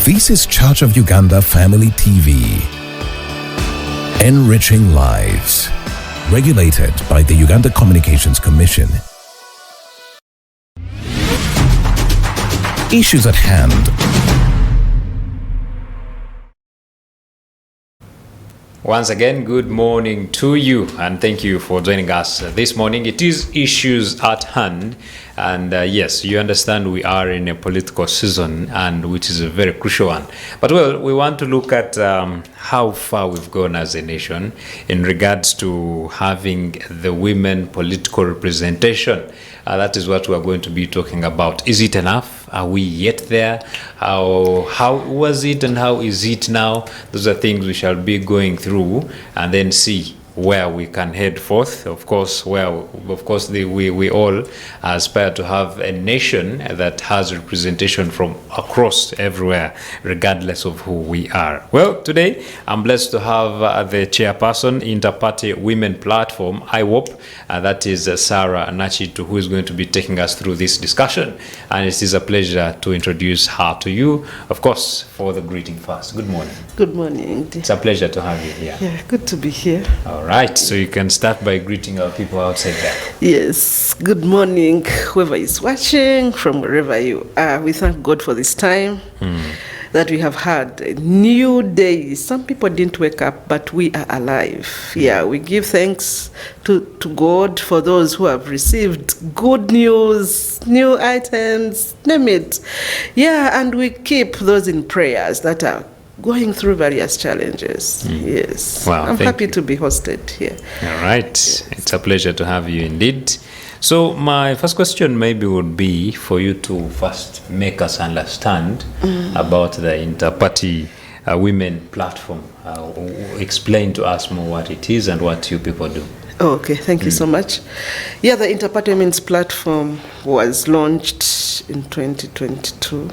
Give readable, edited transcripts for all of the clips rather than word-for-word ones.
This is Church of Uganda Family TV. Enriching lives. Regulated by the Uganda Communications Commission. Issues at hand. Once again, good morning to you, and thank you for joining us this morning. It is issues at hand, and yes, you understand we are in a political season, and which is a very crucial one. But well, we want to look at how far we've gone as a nation in regards to having the women political representation. That is what we are going to be talking about. Is it enough? Are we yet there? How was it and how is it now? Those are things we shall be going through and then see where we can head forth. Of course, we all aspire to have a nation that has representation from across everywhere, regardless of who we are. Well, today I'm blessed to have the chairperson, Interparty Women Platform, IWOP, that is Sarah Nakintu, who is going to be taking us through this discussion. And it is a pleasure to introduce her to you. Of course, for the greeting first. Good morning. Good morning. It's a pleasure to have you here. Yeah, good to be here. All right, so you can start by greeting our people outside there. Yes, good morning, whoever is watching, from wherever you are. We thank God for this time that we have had a new day. Some people didn't wake up, but we are alive. Yeah, we give thanks to God for those who have received good news, new items, name it. Yeah, and we keep those in prayers that are going through various challenges. Yes. Wow, I'm happy to be hosted here. All right. Yes. It's a pleasure to have you indeed. So my first question maybe would be for you to first make us understand about the Interparty Women Platform. Explain to us more what it is and what you people do. Okay, thank you so much. Yeah, the Interparty Women's Platform was launched in 2022.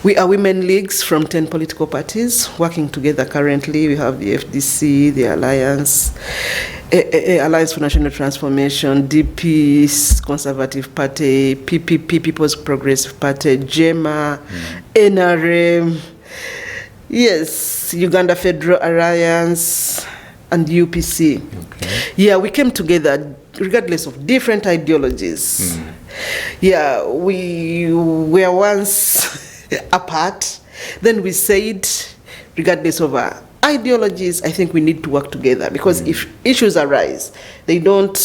We are women leagues from 10 political parties working together currently. We have the FDC, the Alliance, Alliance for National Transformation, DP, Conservative Party, PPP, People's Progressive Party, JEMA, NRM, yes, Uganda Federal Alliance, and UPC. Okay. Yeah, we came together regardless of different ideologies. Yeah, we were once apart. Then we said, regardless of our ideologies, I think we need to work together because if issues arise, they don't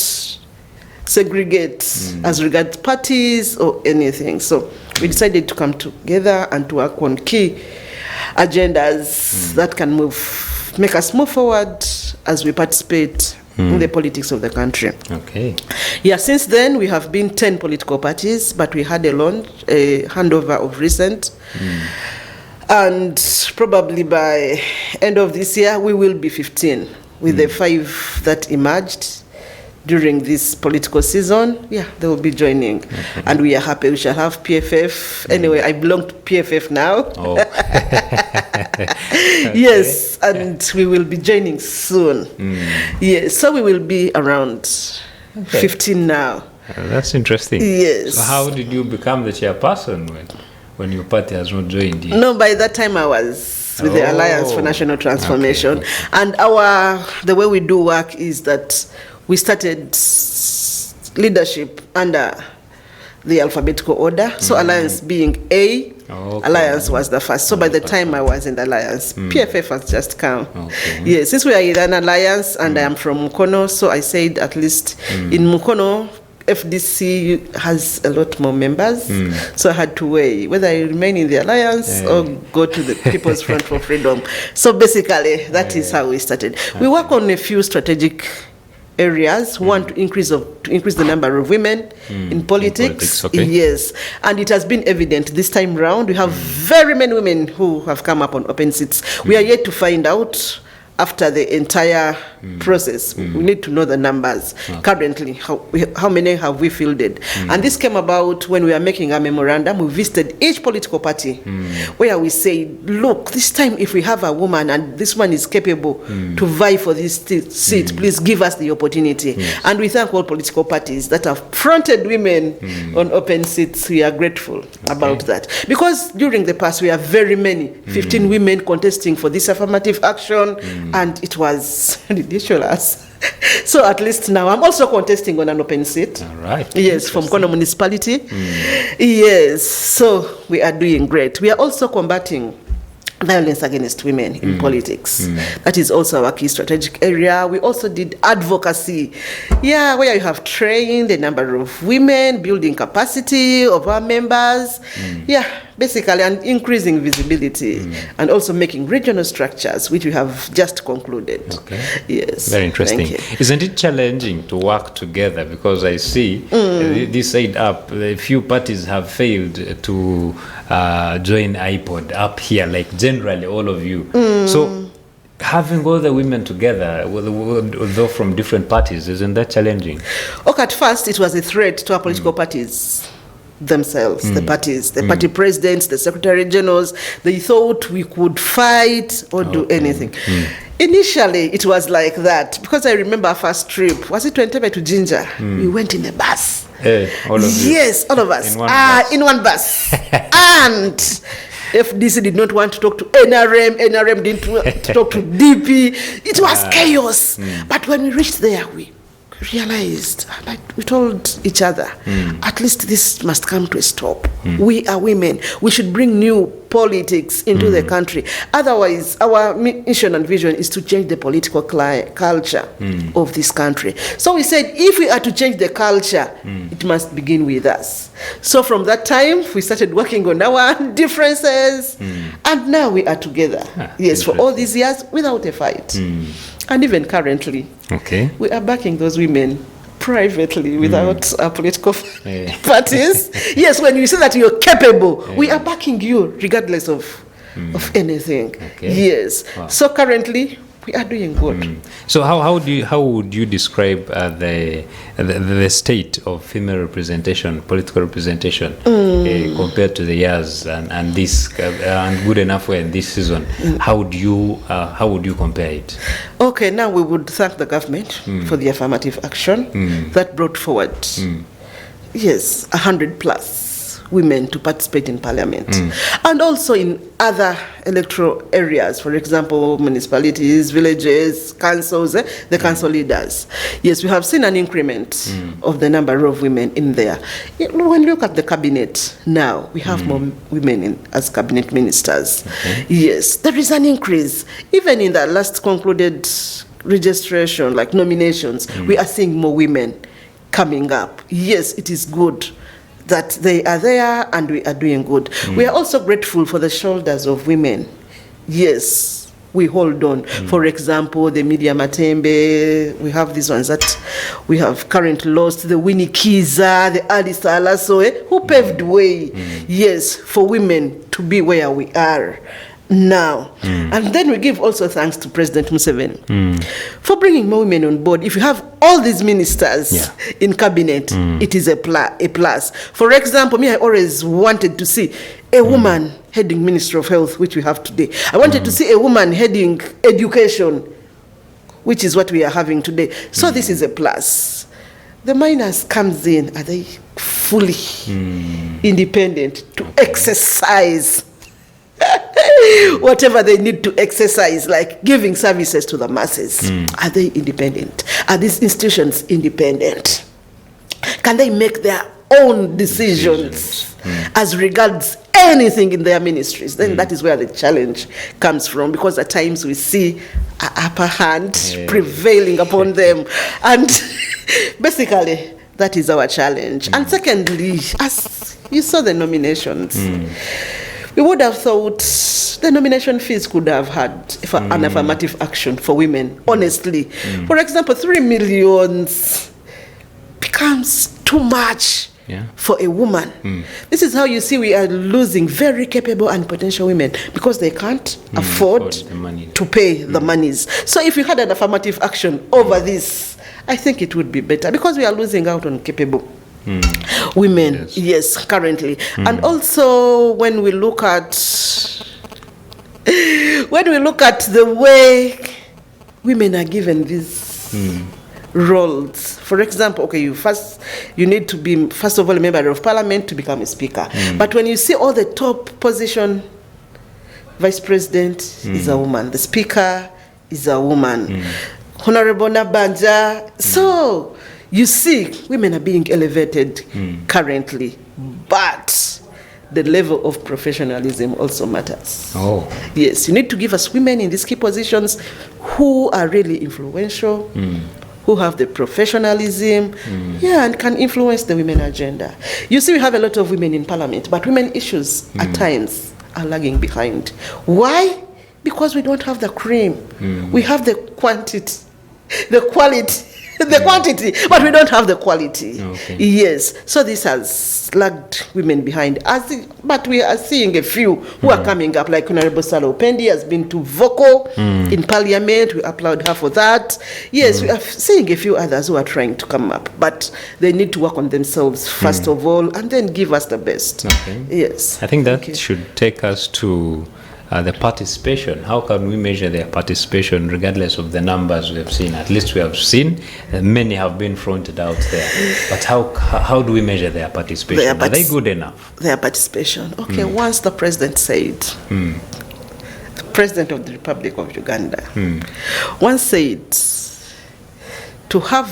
segregate as regards parties or anything. So we decided to come together and to work on key agendas that can make us move forward as we participate in the politics of the country. Okay. Yeah, since then we have been 10 political parties, but we had a handover of recent. And probably by end of this year, we will be 15 with the 5 that emerged during this political season. Yeah, they will be joining. Okay. And we are happy. We shall have PFF. Anyway, I belong to PFF now. Oh. Okay. Yes, and we will be joining soon. Yes, so we will be around 15 now. That's interesting. Yes. So how did you become the chairperson when your party has not joined you? No, by that time I was with the Alliance for National Transformation. Okay. And the way we do work is that we started leadership under the alphabetical order. So Alliance being A, Alliance was the first. So by the time I was in the Alliance, PFF has just come. Okay. Yeah, since we are in an Alliance and I am from Mukono, so I said at least in Mukono, FDC has a lot more members. So I had to weigh whether I remain in the Alliance or go to the People's Front for Freedom. So basically, that is how we started. We work on a few strategic areas. One, to increase the number of women in politics. Okay. Yes, and it has been evident this time round. We have very many women who have come up on open seats. We are yet to find out after the entire process. We need to know the numbers. Currently, how many have we fielded? And this came about when we were making a memorandum. We visited each political party where we say, look, this time if we have a woman and this one is capable to vie for this seat, please give us the opportunity. Yes. And we thank all political parties that have fronted women on open seats. We are grateful about that. Because during the past, we have very many, 15 women contesting for this affirmative action, and it was ridiculous. So at least now, I'm also contesting on an open seat. All right. Yes, from Kono municipality. Yes, so we are doing great. We are also combating violence against women in politics. That is also our key strategic area. We also did advocacy, where you have trained a number of women, building capacity of our members, basically, and increasing visibility, and also making regional structures, which we have just concluded. Okay. Yes. Very interesting. Thank you. Isn't it challenging to work together? Because I see this side up, a few parties have failed to join iPod up here, like generally all of you. So having all the women together, although from different parties, isn't that challenging? Okay, at first it was a threat to our political parties themselves, the parties, the party presidents, the secretary generals. They thought we could fight or do anything. Initially, it was like that, because I remember our first trip. Was it Entebbe to Ginger? We went in a bus. All of you? Yes, all of us. In one bus. And FDC did not want to talk to NRM didn't want to talk to DP. It was chaos. But when we reached there, we realized, like we told each other, at least this must come to a stop. We are women. We should bring new politics into the country. Otherwise, our mission and vision is to change the political culture of this country. So we said, if we are to change the culture, it must begin with us. So from that time, we started working on our differences, and now we are together. Yes, for all these years, without a fight. And even currently, we are backing those women privately without our political parties. Yes, when you say that you're capable, we are backing you regardless of anything. Yes. Wow. So currently, we are doing good. So how would you describe the state of female representation, political representation, compared to the years and this and good enough way in this season? How would you compare it? Okay, now we would thank the government for the affirmative action that brought forward 100+ women to participate in parliament, and also in other electoral areas, for example, municipalities, villages, councils, the council leaders. Yes, we have seen an increment of the number of women in there. When you look at the cabinet now, we have more women as cabinet ministers. Yes, there is an increase. Even in the last concluded registration, like nominations, we are seeing more women coming up. Yes, it is good that they are there and we are doing good. We are also grateful for the shoulders of women. Yes, we hold on. For example, the Media Matembe, we have these ones that we have currently lost, the Winnie Kiza, the Alice Alasoe, who paved way, yes, for women to be where we are now. And then we give also thanks to President Museveni for bringing more women on board. If you have all these ministers in cabinet, it is a plus. For example, me, I always wanted to see a woman heading Ministry of Health, which we have today. I wanted to see a woman heading education, which is what we are having today. So this is a plus. The minors comes in, are they fully independent to exercise whatever they need to exercise, like giving services to the masses? Are they independent? Are these institutions independent? Can they make their own decisions as regards anything in their ministries? Then that is where the challenge comes from, because at times we see an upper hand prevailing upon them, and basically that is our challenge. And secondly, as you saw the nominations, we would have thought the nomination fees could have had an affirmative action for women, honestly. For example, 3 million becomes too much for a woman. This is how you see we are losing very capable and potential women because they can't afford the money. to pay the monies. So if we had an affirmative action over this, I think it would be better because we are losing out on capable women, yes, currently. And also when we look at the way women are given these roles. For example, okay, you need to be first of all a member of parliament to become a speaker. But when you see all the top position, vice president is a woman, the speaker is a woman, Honorable Nabanja. So you see, women are being elevated currently, but the level of professionalism also matters. Oh. Yes, you need to give us women in these key positions who are really influential, who have the professionalism, and can influence the women agenda. You see, we have a lot of women in parliament, but women issues at times are lagging behind. Why? Because we don't have the cream. We have the quantity, the quality, the quantity, but we don't have the quality. Okay. Yes, so this has lagged women behind. But we are seeing a few who are coming up, like Honorable Sarah Nakintu has been too vocal in parliament. We applaud her for that. Yes, we are seeing a few others who are trying to come up, but they need to work on themselves first of all, and then give us the best. Okay. Yes. I think that should take us to the participation. How can we measure their participation regardless of the numbers we have seen? At least we have seen many have been fronted out there. But how do we measure their participation? Are they good enough? Their participation. Okay, once the president said, the president of the Republic of Uganda, once said to have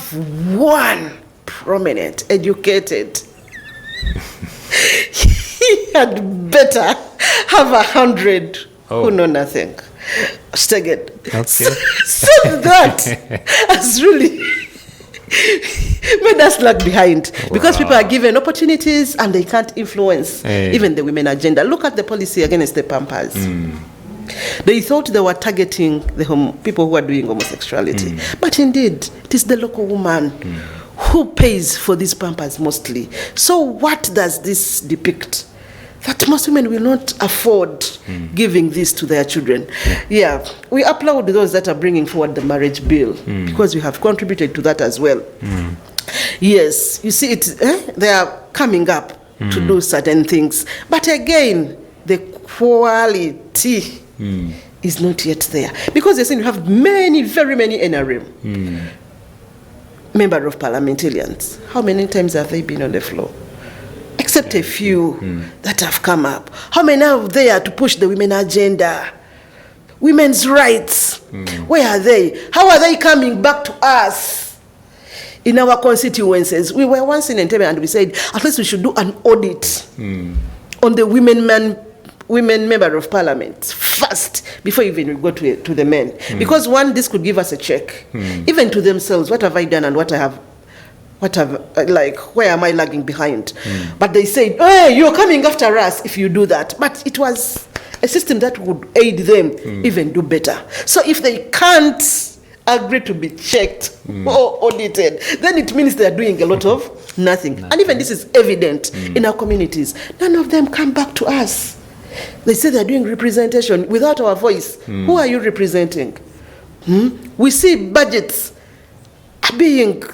one prominent, educated, he had better have 100 who know nothing. Staggered. Okay. So that has really made us lag behind because people are given opportunities and they can't influence even the women agenda. Look at the policy against the Pampers. They thought they were targeting the people who are doing homosexuality, but indeed it is the local woman who pays for these Pampers mostly. So what does this depict? That most women will not afford giving this to their children. Yeah, we applaud those that are bringing forward the marriage bill because we have contributed to that as well. Yes, you see it, they are coming up to do certain things. But again, the quality is not yet there. Because they say you have very many NRM member of parliamentarians. How many times have they been on the floor? Except a few that have come up. How many are there to push the women agenda? Women's rights. Where are they? How are they coming back to us in our constituencies? We were once in Entebbe and we said, at least we should do an audit on the women member of parliament first before even we go to the men. Because one, this could give us a check. Even to themselves, what have I done and where am I lagging behind? But they said, hey, you're coming after us if you do that. But it was a system that would aid them even do better. So if they can't agree to be checked or audited, then it means they're doing a lot of nothing. And even this is evident in our communities. None of them come back to us. They say they're doing representation without our voice. Who are you representing? We see budgets are being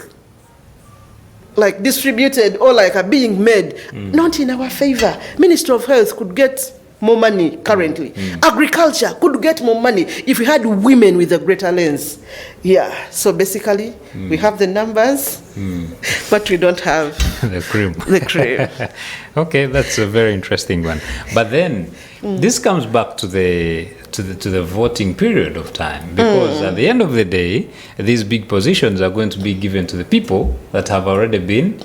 distributed or are being made, not in our favor. Ministry of Health could get more money currently. Agriculture could get more money if we had women with a greater lens. Yeah, so basically, we have the numbers, but we don't have the cream. The cream. Okay, that's a very interesting one. But then, this comes back to the voting period of time, because at the end of the day, these big positions are going to be given to the people that have already been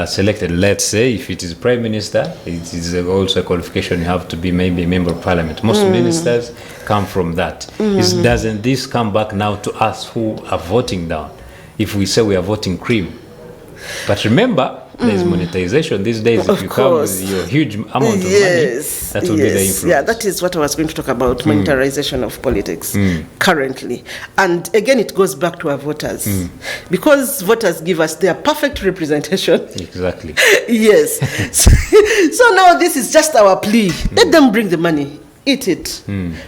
selected. Let's say if it is Prime Minister, it is also a qualification you have to be maybe a member of Parliament. Most ministers come from that. Doesn't this come back now to us who are voting down? If we say we are voting cream. But remember, there's monetization these days. If you come with your huge amount of money, that will be the influence. Yeah, that is what I was going to talk about, monetarization of politics currently. And again, it goes back to our voters. Because voters give us their perfect representation. Exactly. Yes. So now this is just our plea. Let them bring the money. Eat it,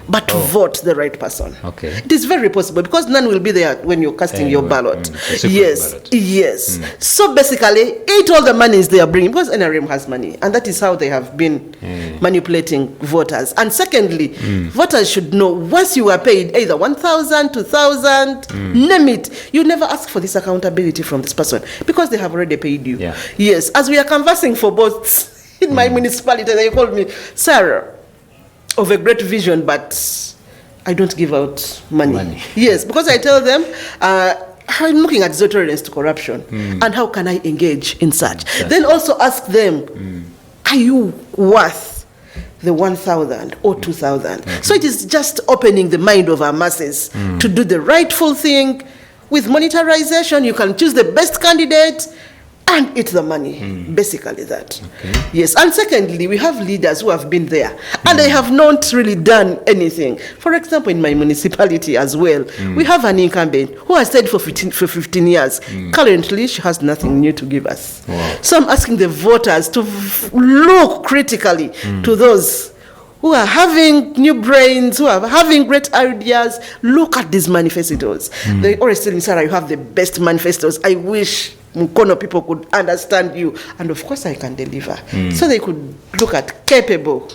but vote the right person. Okay. It is very possible because none will be there when you're casting your ballot. Yes, ballot. Yes. So basically, eat all the monies they are bringing because NRM has money, and that is how they have been manipulating voters. And secondly, voters should know once you are paid either 1,000, 2,000, name it, you never ask for this accountability from this person because they have already paid you. Yeah. Yes. As we are canvassing for votes in my municipality, they called me, Sarah, of a great vision, but I don't give out money. Yes, because I tell them, I'm looking at zero tolerance to corruption, and how can I engage in such? Then also ask them, are you worth the 1,000 or 2,000? So it is just opening the mind of our masses to do the rightful thing. With monetarization, you can choose the best candidate and eat the money, basically that. Okay. Yes, and secondly, we have leaders who have been there, and they have not really done anything. For example, in my municipality as well, we have an incumbent who has stayed for 15 years. Currently, she has nothing new to give us. Wow. So I'm asking the voters to look critically to those who are having new brains, who are having great ideas. Look at these manifestos. They always tell me, Sarah, you have the best manifestos. I wish Mukono people could understand you. And of course I can deliver. So they could look at capable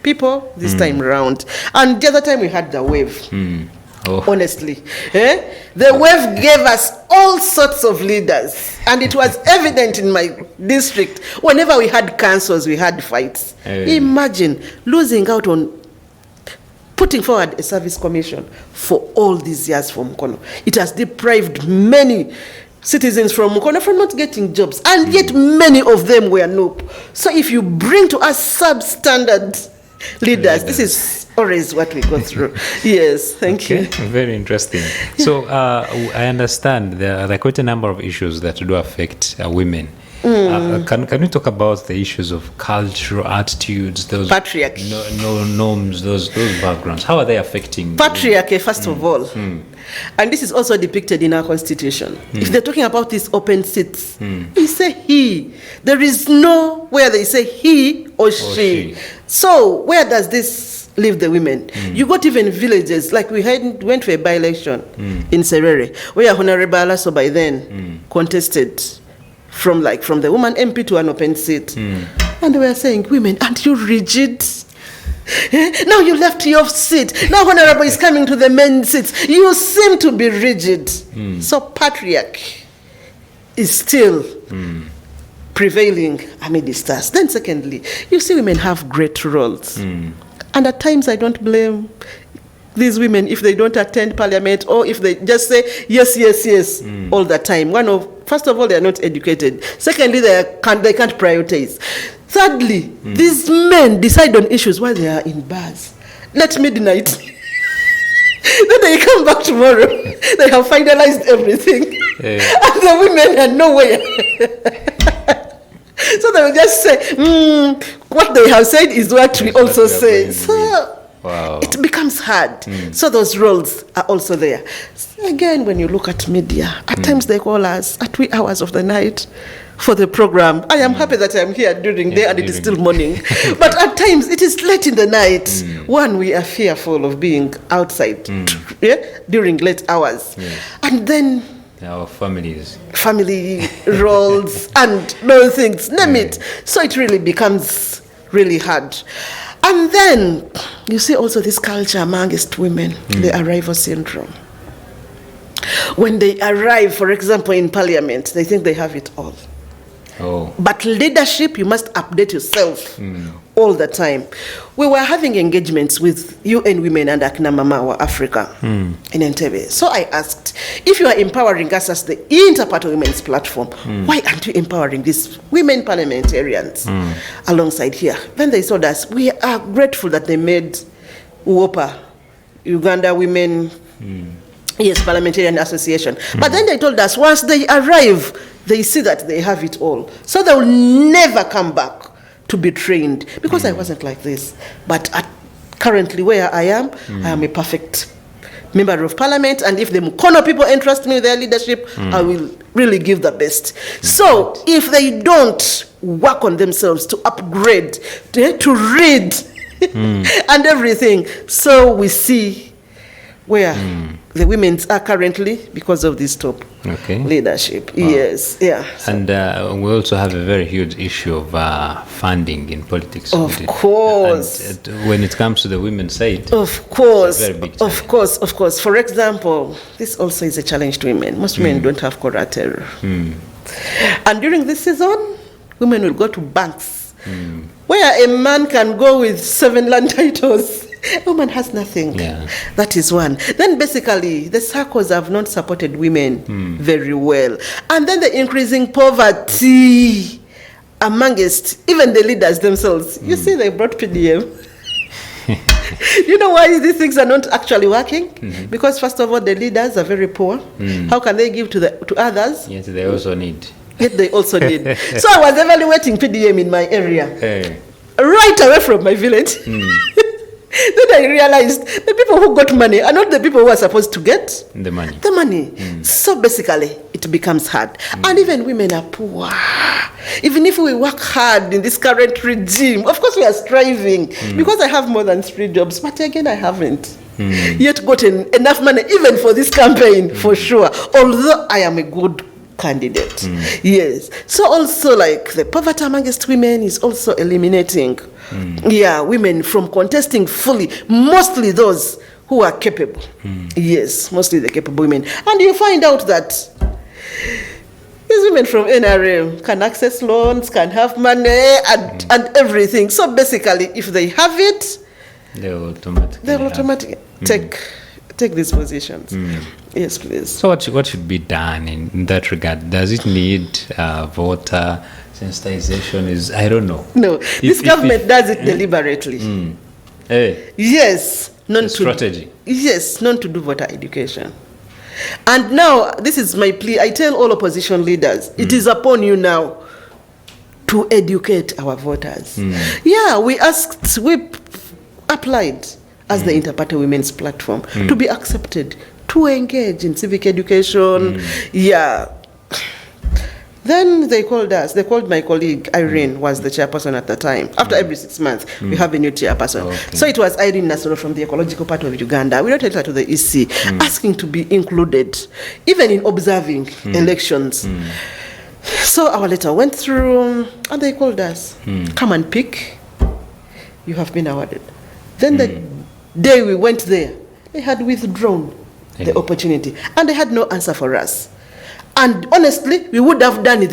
people this time around. And the other time we had the wave. Honestly. The wave gave us all sorts of leaders. And it was evident in my district. Whenever we had councils, we had fights. Imagine losing out on putting forward a service commission for all these years for Mukono. It has deprived many citizens from Mukono from not getting jobs, and yet many of them were nope. So if you bring to us substandard leaders, this is always what we go through. Yes, thank you. Very interesting. So I understand there are quite a number of issues that do affect women. Can we talk about the issues of cultural attitudes, those patriarchy, norms, those backgrounds? How are they affecting patriarchy? First of all, and this is also depicted in our constitution. If they're talking about these open seats, we say he. There is no where they say he or she. So where does this leave the women? You got even villages like we went for a by-election in Serere, where Honorable Alaso by then contested from the woman MP to an open seat. And they were saying, women, aren't you rigid? Now you left your seat. Now Honorable is coming to the men seats. You seem to be rigid. So patriarchy is still prevailing amidst us. Then secondly, you see women have great roles. And at times I don't blame these women if they don't attend parliament or if they just say yes, yes, yes all the time. First of all, they are not educated. Secondly, they can't prioritize. Thirdly, these men decide on issues while they are in bars. At midnight. Then they come back tomorrow. They have finalized everything. And the women are nowhere. So they will just say, what they have said is what we also say. So it becomes hard. So those roles are also there. Again, when you look at media, at times they call us at wee hours of the night for the program. I am happy that I'm here during day and it is still morning. But at times it is late in the night. One, we are fearful of being outside during late hours. And then our family roles and those things, name it. So it really becomes really hard. And then you see also this culture amongst women, the arrival syndrome. When they arrive, for example, in parliament, they think they have it all. But leadership, you must update yourself all the time. We were having engagements with UN Women and Akina Mama Africa in Entebbe. So I asked, if you are empowering us as the Interparty Women's Platform, why aren't you empowering these women parliamentarians alongside here? When they told us, we are grateful that they made UOPA, Uganda Women Yes, parliamentarian association. But then they told us once they arrive, they see that they have it all. So they will never come back to be trained. Because I wasn't like this. But currently where I am a perfect member of parliament. And if the Mukono people entrust me with their leadership, I will really give the best. So if they don't work on themselves to upgrade, to read and everything, so we see where the women are currently because of this top leadership. Wow. Yes, yeah. And we also have a very huge issue of funding in politics. Of course. And when it comes to the women's side, of course, it's a very big of course. For example, this also is a challenge to women. Most women don't have collateral. And during this season, women will go to banks where a man can go with 7 land titles. A woman has nothing. Yeah. That is one. Then basically, the circles have not supported women very well. And then the increasing poverty amongst even the leaders themselves. You see, they brought PDM. You know why these things are not actually working? Because first of all, the leaders are very poor. How can they give to others? Yes, they also need. Yet they also need. So I was evaluating PDM in my area. Hey. Right away from my village. Then I realized the people who got money are not the people who are supposed to get the money. So basically, it becomes hard. And even women are poor. Even if we work hard in this current regime, of course we are striving. Because I have more than 3 jobs, but again, I haven't yet gotten enough money even for this campaign, for sure. Although I am a good candidate. Yes. So also like the poverty amongst women is also eliminating women from contesting fully, mostly those who are capable. Yes, mostly the capable women. And you find out that these women from NRM can access loans, can have money and everything. So basically, if they have it, they will automatically take these positions. Yes, please. So what should be done in that regard? Does it need voter sensitization? I don't know. No, this government does it deliberately. Hey. Yes. Strategy. Yes, not to do voter education. And now, this is my plea. I tell all opposition leaders, it is upon you now to educate our voters. Yeah, we applied as the Interparty Women's Platform to be accepted, to engage in civic education. Yeah. Then they called us. They called my colleague, Irene, was the chairperson at the time. After every 6 months, we have a new chairperson. Okay. So it was Irene Nasoro from the ecological part of Uganda. We wrote a letter to the EC asking to be included, even in observing elections. So our letter went through, and they called us. Come and pick. You have been awarded. Then the day we went there, they had withdrawn the opportunity, and they had no answer for us. And honestly, we would have done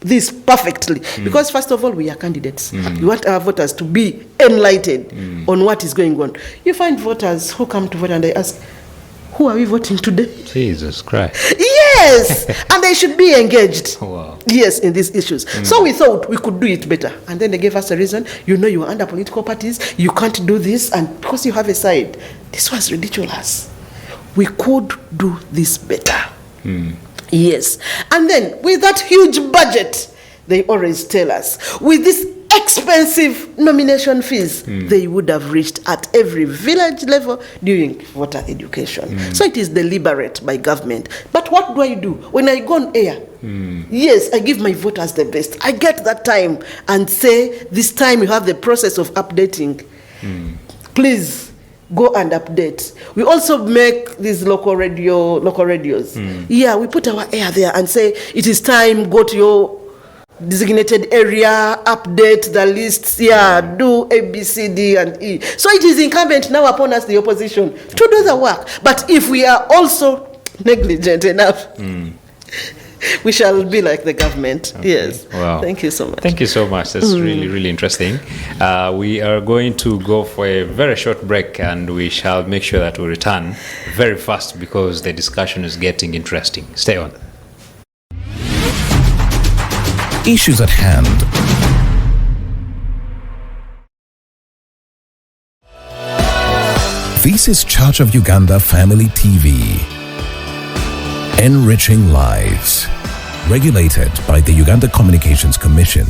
this perfectly. Because first of all, we are candidates. We want our voters to be enlightened on what is going on. You find voters who come to vote and they ask, who are we voting today? Jesus Christ. Yes! And they should be engaged. Wow. Yes, in these issues. So we thought we could do it better. And then they gave us a reason. You know, you are under political parties. You can't do this. And because you have a side. This was ridiculous. We could do this better. Yes. And then with that huge budget, they always tell us, with this expensive nomination fees, they would have reached at every village level during voter education. So it is deliberate by government. But what do I do? When I go on air, yes, I give my voters the best. I get that time and say, this time you have the process of updating. Please, go and update. We also make these local radios. Yeah, we put our air there and say, it is time, go to your designated area, update the lists, do A, B, C, D, and E. So it is incumbent now upon us, the opposition, to do the work. But if we are also negligent enough, we shall be like the government. Okay. Yes. Wow. Thank you so much. Thank you so much. That's really, really interesting. We are going to go for a very short break, and we shall make sure that we return very fast because the discussion is getting interesting. Stay on. Issues at hand. This is COU Family TV, Enriching lives. Regulated by the Uganda Communications Commission.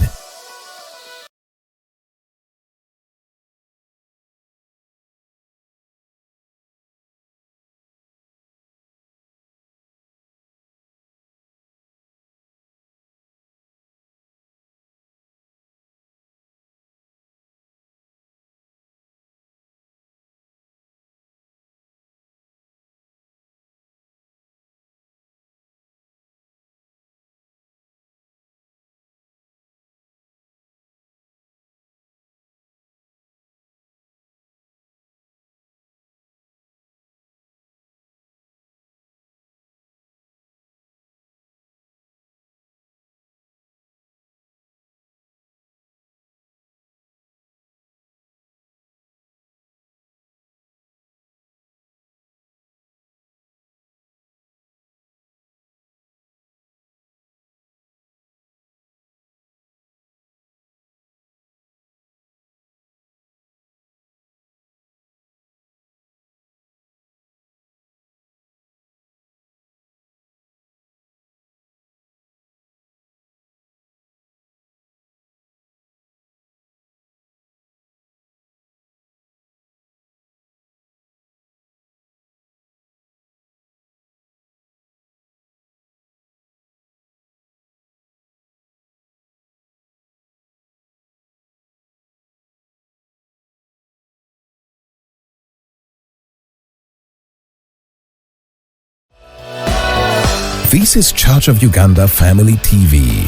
This is Church of Uganda Family TV.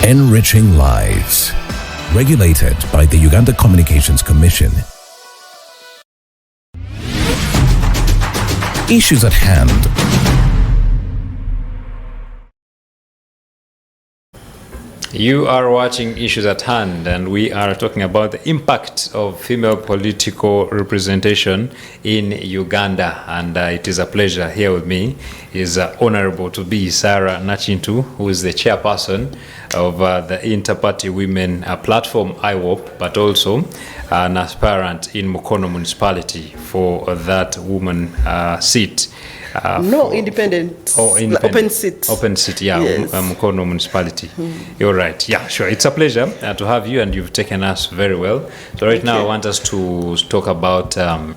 Enriching lives. Regulated by the Uganda Communications Commission. Issues at hand. You are watching Issues at Hand, and we are talking about the impact of female political representation in Uganda. And it is a pleasure here with me is honorable to be Sarah Nakintu, who is the chairperson of the Inter-Party Women Platform, IWOP, but also an aspirant in Mukono Municipality for that woman seat. Independent. Open seat. Open seat, yeah, yes. Mukono Municipality. You're right. Yeah, sure. It's a pleasure to have you, and you've taken us very well. So right now I want us to talk about the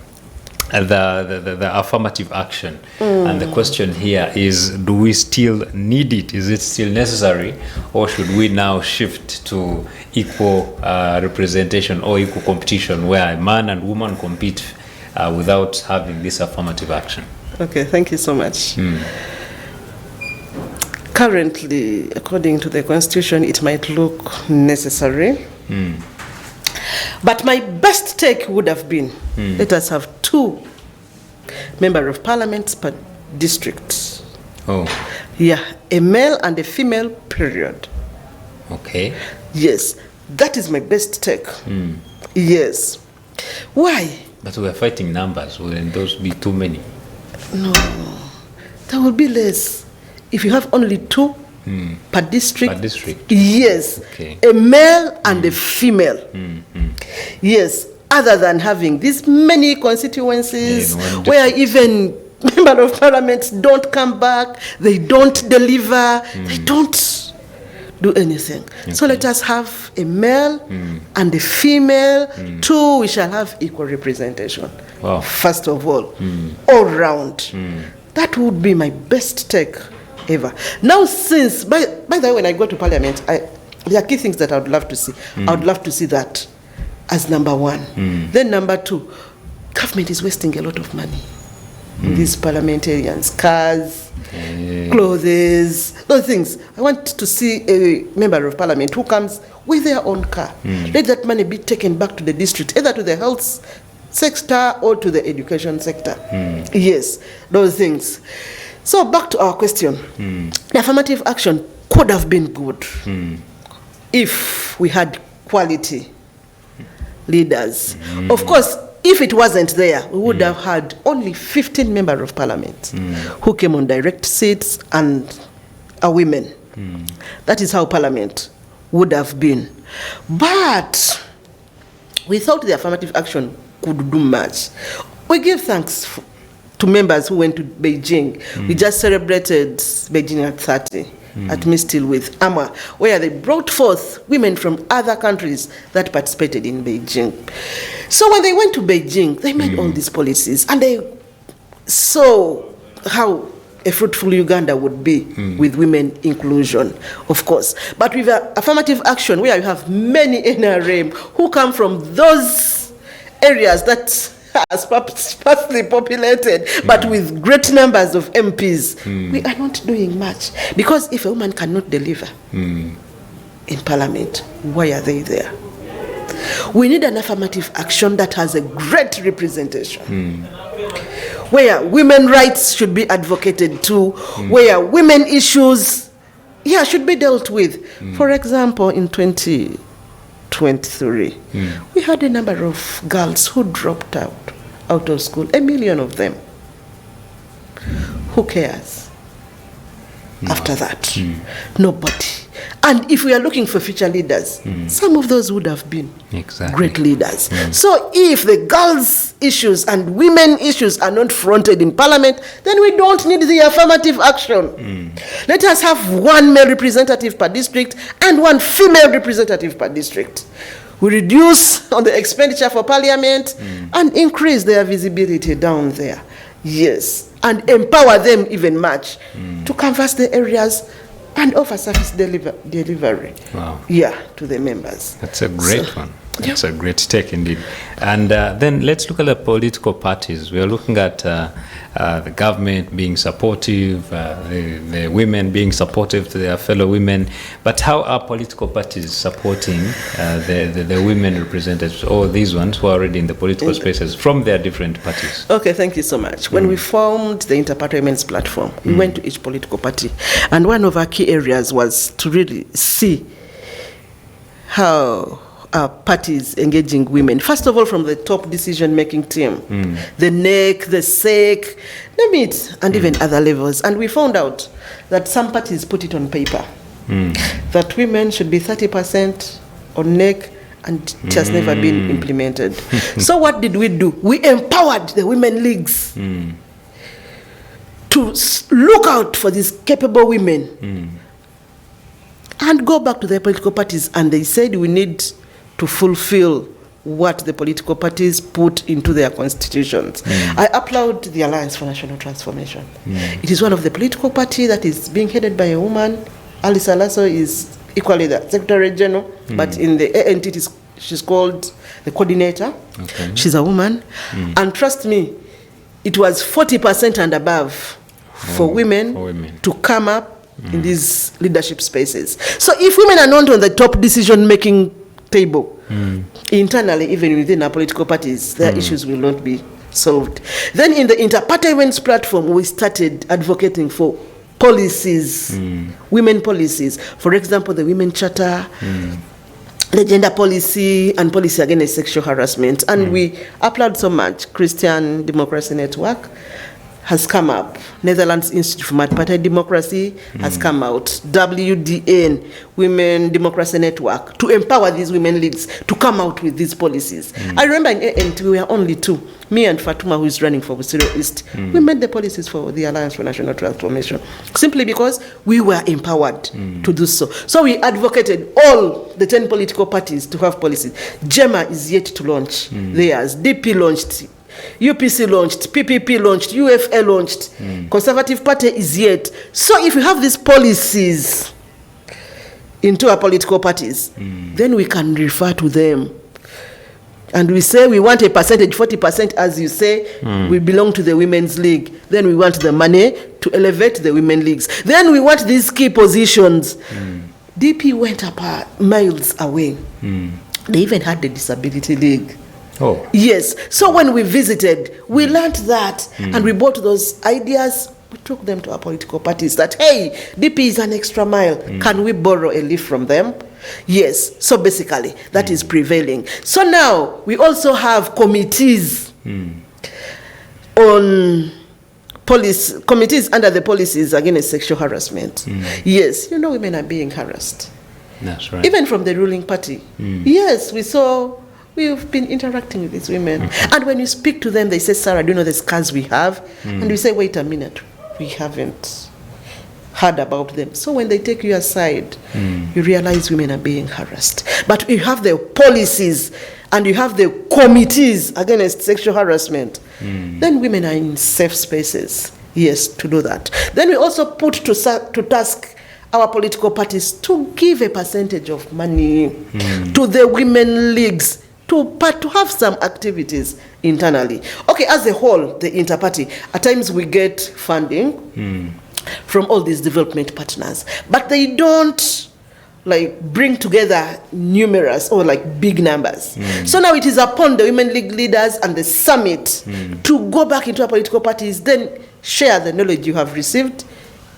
affirmative action. And the question here is, do we still need it? Is it still necessary? Or should we now shift to equal representation or equal competition where a man and woman compete without having this affirmative action? Okay, thank you so much. Currently, according to the Constitution, it might look necessary. But my best take would have been, let us have 2 members of parliament per district. Oh. Yeah, a male and a female, period. Okay. Yes, that is my best take. Yes. Why? But we are fighting numbers. Wouldn't those be too many? No, there will be less. If you have only 2 per district. Per district. Yes. Okay. A male and a female. Yes. Other than having these many constituencies where even members of parliament don't come back, they don't deliver, they don't do anything. Okay. So let us have a male and a female. 2, we shall have equal representation. Wow. First of all, all round. That would be my best take ever. Now, since, by the way, when I go to parliament, there are key things that I would love to see. I would love to see that as number 1. Then number 2, government is wasting a lot of money. These parliamentarians, cars, clothes, those things. I want to see a member of parliament who comes with their own car. Let that money be taken back to the district, either to the health sector or to the education sector. Yes, those things. So back to our question. The affirmative action could have been good if we had quality leaders. Of course, if it wasn't there, we would have had only 15 members of parliament who came on direct seats and are women. That is how parliament would have been. But we thought the affirmative action could do much. We give thanks to members who went to Beijing. We just celebrated Beijing at 30 at Mistil with AMA, where they brought forth women from other countries that participated in Beijing. So when they went to Beijing, they made all these policies, and they saw how a fruitful Uganda would be with women inclusion, of course. But with affirmative action, where you have many NRM who come from those areas that are sparsely populated, but with great numbers of MPs, we are not doing much. Because if a woman cannot deliver in Parliament, why are they there? We need an affirmative action that has a great representation. Where women rights should be advocated to, where women issues, should be dealt with. For example, in 2023, we had a number of girls who dropped out of school, 1 million of them. Who cares after that? Nobody. And if we are looking for future leaders, some of those would have been great leaders. So if the girls' issues and women issues are not fronted in Parliament, then we don't need the affirmative action. Let us have one male representative per district and one female representative per district. We reduce on the expenditure for Parliament and increase their visibility down there. Yes, and empower them even much to canvass the areas and offer service delivery. Wow. To the members. That's a great one. That's a great take indeed. And then let's look at the political parties. We are looking at the government being supportive, the women being supportive to their fellow women. But how are political parties supporting the women representatives, or these ones who are already in the political spaces from their different parties? Okay, thank you so much. When we formed the Interparty Women's Platform, we went to each political party. And one of our key areas was to really see how parties engaging women. First of all, from the top decision-making team, the NEC, the SEC, name it, and even other levels. And we found out that some parties put it on paper, that women should be 30% on NEC, and it has never been implemented. So what did we do? We empowered the women leagues to look out for these capable women and go back to their political parties. And they said we need to fulfill what the political parties put into their constitutions. I applaud the Alliance for National Transformation. It is one of the political parties that is being headed by a woman. Alice Alaso is equally the Secretary General, but in the ANT she's called the coordinator. Okay. She's a woman. And trust me, it was 40% and above for women to come up in these leadership spaces. So if women are not on the top decision-making table, internally, even within our political parties, their issues will not be solved. Then in the Interparty Women's Platform, we started advocating for policies, women policies. For example, the Women Charter, the gender policy, and policy against sexual harassment. And we applaud so much. Christian Democracy Network has come up. Netherlands Institute for Multiparty Democracy has come out. WDN, Women Democracy Network, to empower these women leagues to come out with these policies. I remember in ANT we were only two, me and Fatuma, who is running for Busiro East. We made the policies for the Alliance for National Transformation, simply because we were empowered to do so. So we advocated all the 10 political parties to have policies. GEMA is yet to launch theirs. DP launched, UPC launched, PPP launched, UFA launched, Conservative Party is yet. So if we have these policies into our political parties, then we can refer to them. And we say we want a percentage, 40%, as you say, we belong to the Women's League. Then we want the money to elevate the women leagues. Then we want these key positions. DP went up miles away. They even had the Disability League. Oh. Yes. So when we visited, we learned that, and we brought those ideas. We took them to our political parties that, hey, DP is an extra mile. Can we borrow a leaf from them? Yes. So basically, that is prevailing. So now we also have committees on committees under the policies against sexual harassment. Yes. You know, women are being harassed. That's right. Even from the ruling party. Yes, we saw we've been interacting with these women. And when you speak to them, they say, Sarah, do you know the scars we have? And we say, wait a minute, we haven't heard about them. So when they take you aside, you realize women are being harassed. But you have the policies and you have the committees against sexual harassment, then women are in safe spaces, yes, to do that. Then we also put to task our political parties to give a percentage of money to the women leagues to have some activities internally. Okay, as a whole, the interparty, at times we get funding from all these development partners, but they don't like bring together numerous or like big numbers. So now it is upon the women league leaders and the summit to go back into our political parties, then share the knowledge you have received,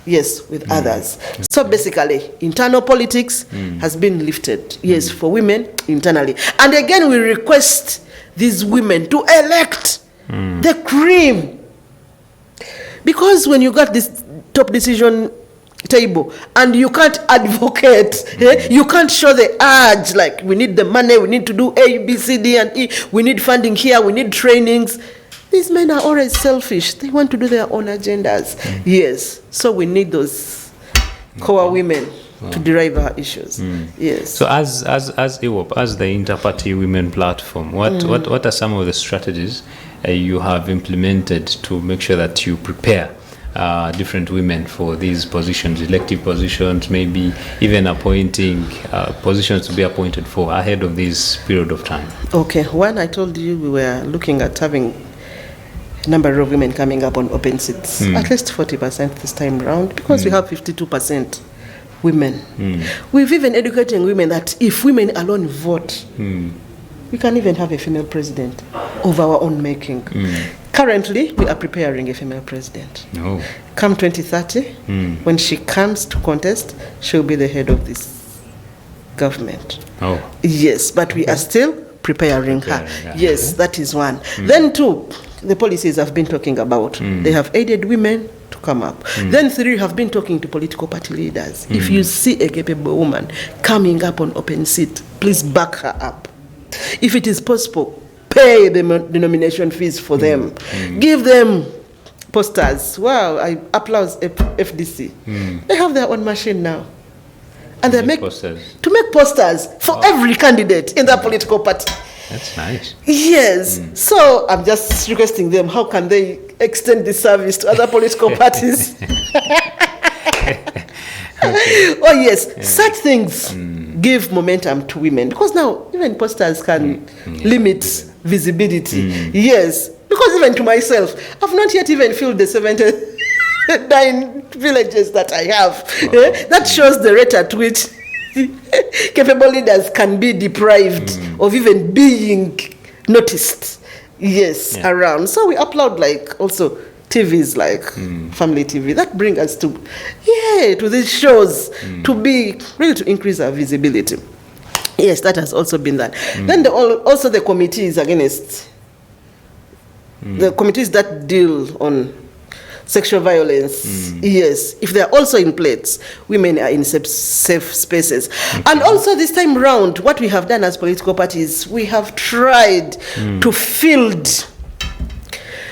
yes, with others. So basically, internal politics has been lifted, yes, for women internally. And again, we request these women to elect the cream. Because when you got this top decision table and you can't advocate, you can't show the urge, like we need the money, we need to do A, B, C, D, and E, we need funding here, we need trainings. These men are always selfish. They want to do their own agendas. Yes. So we need those core women to derive our issues. Yes. So as IWOP, as the Interparty Women Platform, what are some of the strategies you have implemented to make sure that you prepare different women for these positions, elective positions, maybe even appointing positions to be appointed for ahead of this period of time? Okay. One, I told you we were looking at having number of women coming up on open seats, at least 40% this time around, because we have 52% women. We've even educating women that if women alone vote, we can even have a female president of our own making. Currently, we are preparing a female president. Come 2030, when she comes to contest, she'll be the head of this government. Yes, but we are still preparing her. Yes, that is one. Then two, the policies I've been talking about, they have aided women to come up. Then three, have been talking to political party leaders. If you see a capable woman coming up on open seat, please back her up. If it is possible, pay the nomination fees for them. Give them posters. Wow, I applaud FDC. They have their own machine now. And they make posters for every candidate in their political party. That's nice. Yes. So I'm just requesting them, how can they extend this service to other political parties? Oh yes, such things give momentum to women, because now even posters can limit visibility. Yes, because even to myself, I've not yet even filled the 79 villages that I have. That shows the rate at which capable leaders can be deprived of even being noticed, around. So we upload like also TVs like Family TV that bring us to these shows to be really to increase our visibility. Yes, that has also been that. Then also the committees against the committees that deal on sexual violence, yes, if they are also in place, women are in safe spaces. And also this time round, what we have done as political parties, we have tried to field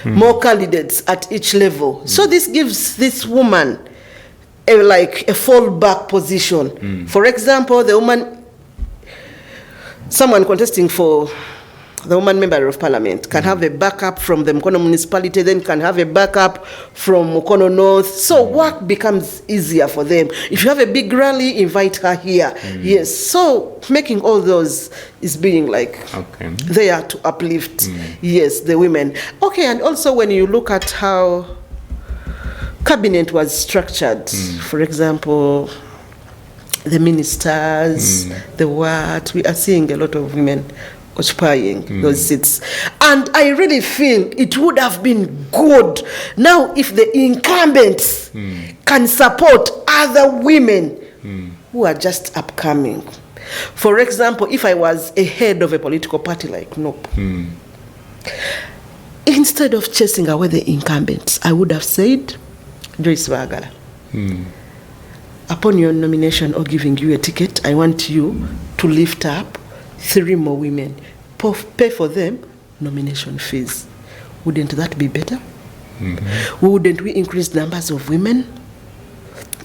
more candidates at each level. So this gives this woman a fallback position. For example, someone contesting for the woman member of parliament can have a backup from the Mukono municipality, then can have a backup from Mukono North. So work becomes easier for them. If you have a big rally, invite her here. Yes. So making all those is being there to uplift, yes, the women. Okay, and also when you look at how cabinet was structured, for example, the ministers, we are seeing a lot of women occupying those seats. And I really feel it would have been good now if the incumbents can support other women who are just upcoming. For example, if I was a head of a political party like NOP, instead of chasing away the incumbents, I would have said, Joyce Bagala, upon your nomination or giving you a ticket, I want you to lift up 3 more women pay for them nomination fees. Wouldn't that be better? Wouldn't we increase numbers of women?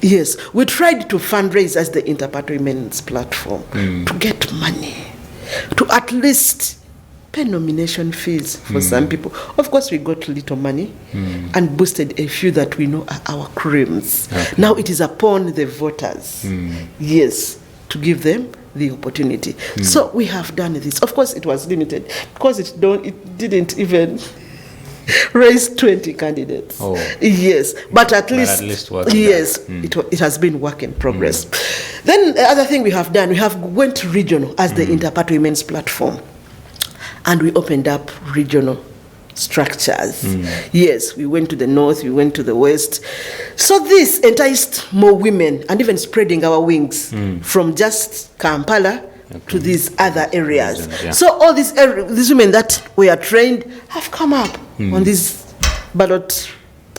Yes, we tried to fundraise as the Interparty Women's Platform to get money, to at least pay nomination fees for some people. Of course, we got little money and boosted a few that we know are our creams. Okay. Now it is upon the voters, yes, to give them the opportunity. So we have done this. Of course, it was limited because it didn't even raise 20 candidates. Oh. Yes, but at least yes, it has been work in progress. Then the other thing we have done, we have went regional as the Interparty Women's Platform, and we opened up regional structures. Yes, we went to the north, we went to the west. So this enticed more women and even spreading our wings from just Kampala to these other areas. Yeah. So all these women that were trained have come up on this ballot.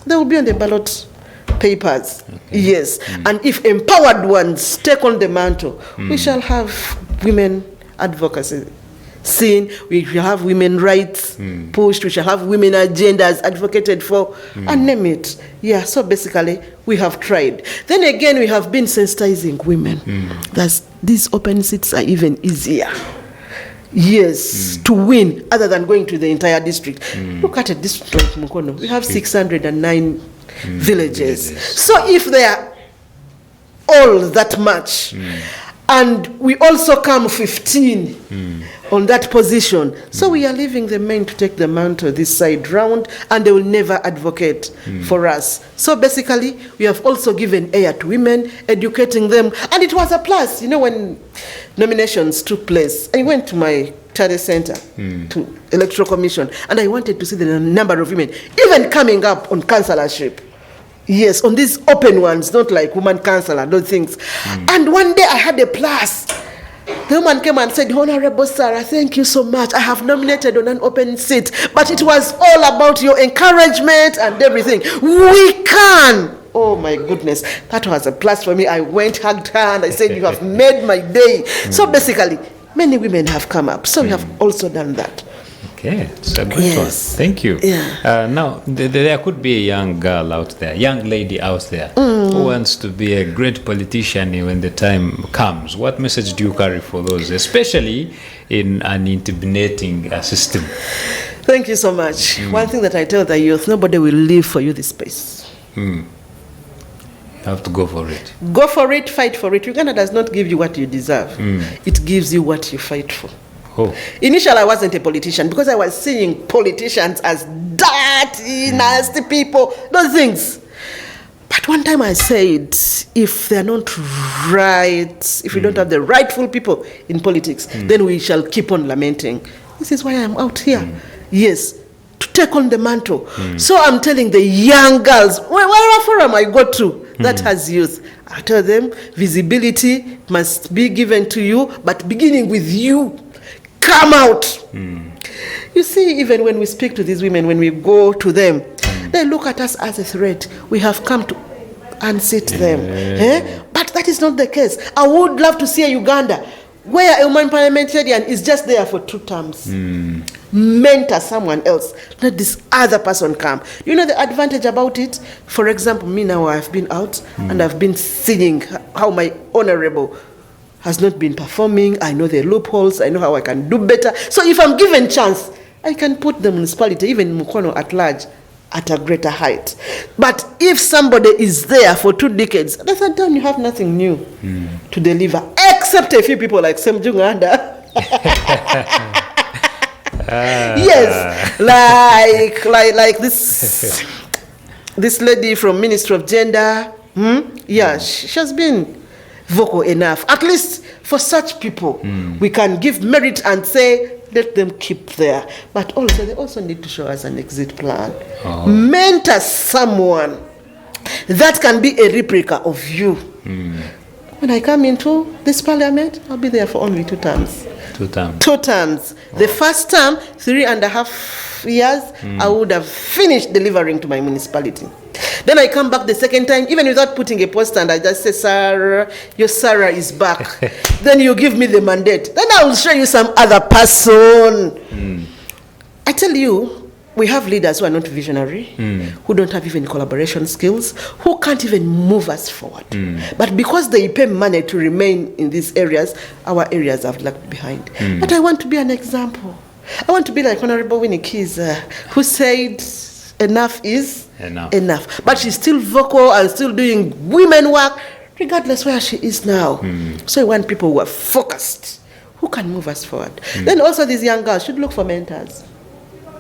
They will be on the ballot papers. Yes. And if empowered ones take on the mantle, we shall have women advocacy seen, we shall have women rights pushed, we shall have women agendas advocated for, and name it. Yeah, so basically we have tried. Then again, we have been sensitizing women. These open seats are even easier. Yes, to win, other than going to the entire district. Look at a district like Mukono. We have 609 villages. So if they are all that much, and we also come 15 on that position. So we are leaving the men to take the mantle this side round, and they will never advocate for us. So basically, we have also given air to women, educating them. And it was a plus. You know, when nominations took place, I went to my Tare Center, to Electoral Commission, and I wanted to see the number of women, even coming up on councillorship. Yes, on these open ones, not like woman councillor, those things. And one day I had a plus. The woman came and said, Honorable Sarah, thank you so much. I have nominated on an open seat, but it was all about your encouragement and everything. We can. Oh my goodness, that was a plus for me. I went, hugged her, and I said, you have made my day. So basically, many women have come up. So we have also done that. Okay, it's a good one. Thank you. Yeah. Now, there could be a young girl out there, young lady out there, who wants to be a great politician when the time comes. What message do you carry for those, especially in an intimidating system? Thank you so much. One thing that I tell the youth, nobody will leave for you this space. You have to go for it. Go for it, fight for it. Uganda does not give you what you deserve. It gives you what you fight for. Oh. Initially, I wasn't a politician because I was seeing politicians as dirty, nasty people, those things. But one time I said, if they're not right, if we don't have the rightful people in politics, then we shall keep on lamenting. This is why I'm out here. Yes, to take on the mantle. So I'm telling the young girls, wherever forum I go to, that has youth, I tell them, visibility must be given to you, but beginning with you. Come out. You see, even when we speak to these women, when we go to them, they look at us as a threat. We have come to unseat them. But that is not the case. I would love to see a Uganda where a woman parliamentarian is just there for 2 terms. Mentor someone else. Let this other person come. You know the advantage about it? For example, me now, I've been out and I've been seeing how my honorable has not been performing. I know the loopholes. I know how I can do better. So if I'm given chance, I can put the municipality, even Mukono at large, at a greater height. But if somebody is there for 2 decades, that's a time you have nothing new to deliver, except a few people like Sam Junganda. Yes, like this lady from Ministry of Gender. Yeah, she has been vocal enough. At least for such people, we can give merit and say, let them keep there. But also, they also need to show us an exit plan. Mentor someone that can be a replica of you. When I come into this parliament, I'll be there for only 2 terms. 2 terms. 2 terms. The first term, 3.5 years, I would have finished delivering to my municipality. Then I come back the second time, even without putting a poster, and I just say, Sarah, your Sarah is back. Then you give me the mandate. Then I will show you some other person. I tell you, we have leaders who are not visionary, who don't have even collaboration skills, who can't even move us forward. But because they pay money to remain in these areas, our areas have lagged behind. But I want to be an example. I want to be like Honorable Winnie Keys, who said, enough is enough. But she's still vocal and still doing women work, regardless where she is now. So I want people who are focused, who can move us forward. Then also these young girls should look for mentors.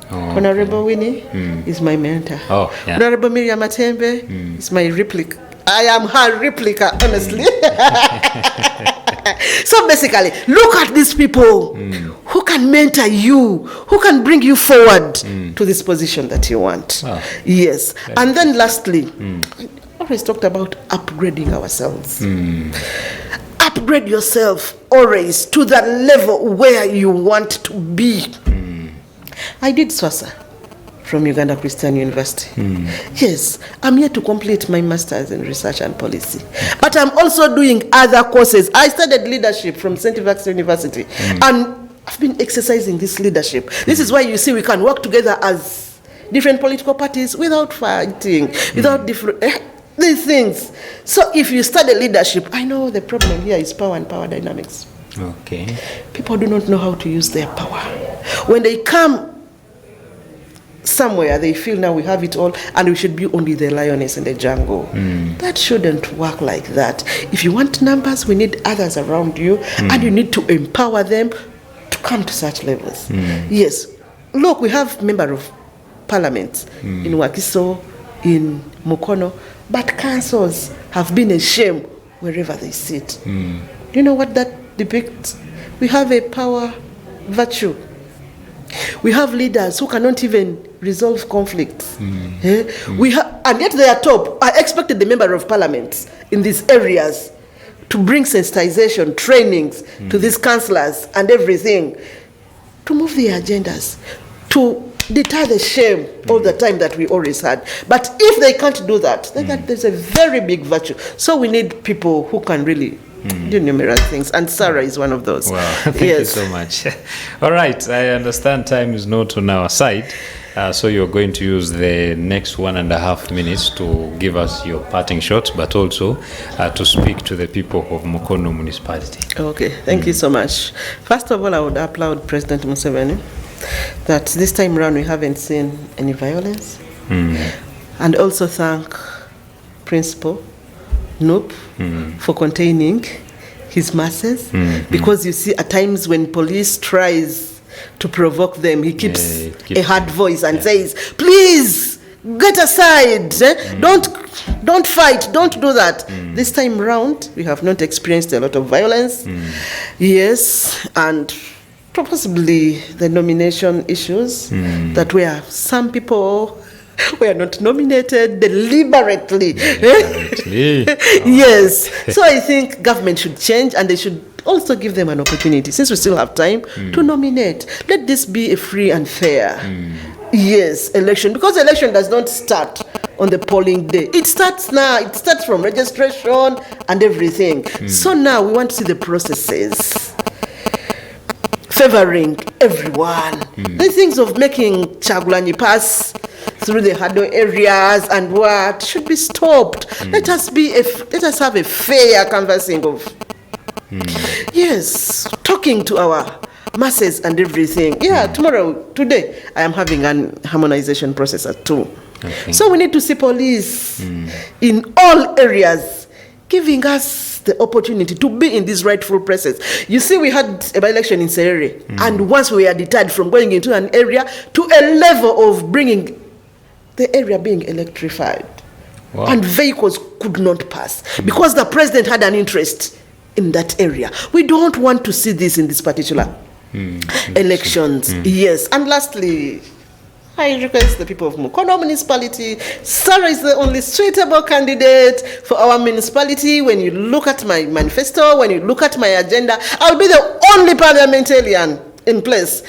Honorable Winnie is my mentor. Honorable Miriam Matembe is my replica. I am her replica, honestly. So basically, look at these people who can mentor you, who can bring you forward to this position that you want. Yes. And then lastly, I always talked about upgrading ourselves. Upgrade yourself always to the level where you want to be. I did SWASA from Uganda Christian University. Yes, I'm here to complete my master's in research and policy. But I'm also doing other courses. I studied leadership from St. Vax University. And I've been exercising this leadership. This is why you see we can work together as different political parties without fighting, without different these things. So if you study leadership, I know the problem here is power and power dynamics. Okay. People do not know how to use their power. When they come somewhere, they feel now we have it all and we should be only the lioness in the jungle. That shouldn't work like that. If you want numbers, we need others around you and you need to empower them to come to such levels. Yes. Look, we have member of parliament in Wakiso, in Mukono, but councils have been a shame wherever they sit. You know what that depicts? We have a power virtue. We have leaders who cannot even resolve conflicts. We and yet they are top. I expected the member of parliament in these areas to bring sensitization, trainings to these councillors and everything, to move the agendas, to deter the shame all the time that we always had. But if they can't do that, then there's a very big virtue. So we need people who can really do numerous things, and Sarah is one of those. Wow, thank you so much. All right, I understand time is not on our side, so you're going to use the next 1.5 minutes to give us your parting shots, but also to speak to the people of Mukono municipality. Okay, thank you so much. First of all, I would applaud President Museveni that this time around we haven't seen any violence, and also thank Principal Nope for containing his masses, because you see at times when police tries to provoke them, he keeps a hard voice and says, please get aside, don't fight, don't do that. This time round we have not experienced a lot of violence. Yes, and possibly the nomination issues that where some people were not nominated deliberately. Yes. So I think government should change, and they should also give them an opportunity, since we still have time, to nominate. Let this be a free and fair election, because election does not start on the polling day. It starts now. It starts from registration and everything. So now we want to see the processes favoring everyone. The things of making Chagulanyi pass through the hurdle areas and what should be stopped. Let us have a fair canvassing of talking to our masses and everything. Today I am having an harmonization process at 2. Okay. So we need to see police in all areas giving us the opportunity to be in these rightful places. You see, we had a by-election in Serere, and once we were deterred from going into an area to a level of bringing the area being electrified, and vehicles could not pass because the president had an interest in that area. We don't want to see this in this particular elections. Yes, and lastly, I request the people of Mukono municipality, Sarah is the only suitable candidate for our municipality. When you look at my manifesto, when you look at my agenda, I'll be the only parliamentarian in place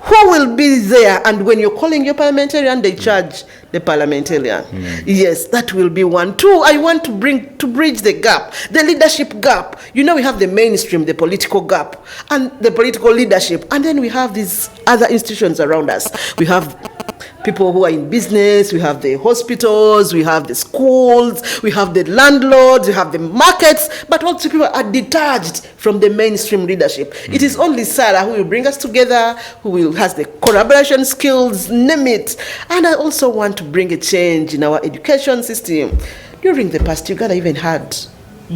who will be there? And when you're calling your parliamentarian, they charge the parliamentarian. Yes, that will be one. Two, I want to bridge the gap, the leadership gap. You know, we have the mainstream, the political gap, and the political leadership. And then we have these other institutions around us. We have people who are in business, we have the hospitals, we have the schools, we have the landlords, we have the markets, but also people are detached from the mainstream leadership. It is only Sarah who will bring us together, has the collaboration skills, name it. And I also want to bring a change in our education system. During the past, Uganda even had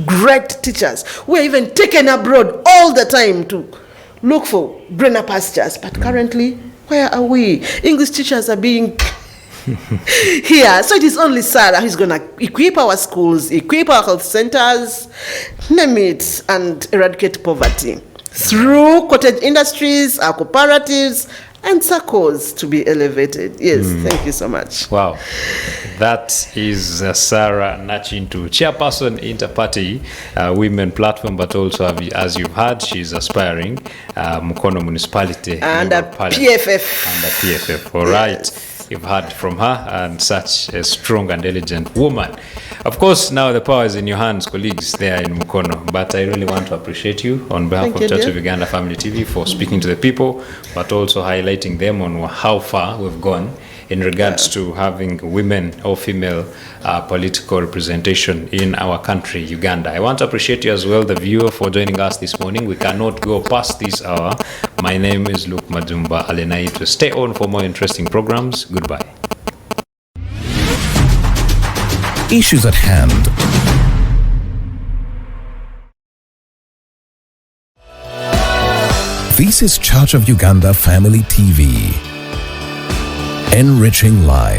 great teachers who were even taken abroad all the time to look for greener pastures, but currently, where are we? English teachers are being here. So it is only Sarah who's going to equip our schools, equip our health centers, name it, and eradicate poverty through cottage industries, our cooperatives, and circles to be elevated. Yes, thank you so much. Wow. That is Sarah Nakintu, Chairperson, Interparty Women Platform, but also, as you've heard, she's aspiring Mukono Municipality. And a PFF. And a PFF, all right. Yes. You've heard from her, and such a strong and diligent woman. Of course, now the power is in your hands, colleagues there in Mukono. But I really want to appreciate you on behalf of Church of Uganda Family TV for speaking to the people, but also highlighting them on how far we've gone in regards to having women or female political representation in our country, Uganda. I want to appreciate you as well, the viewer, for joining us this morning. We cannot go past this hour. My name is Luke Majumba Alenaitu. Stay on for more interesting programs. Goodbye. Issues at hand. This is Church of Uganda Family TV. Enriching lives.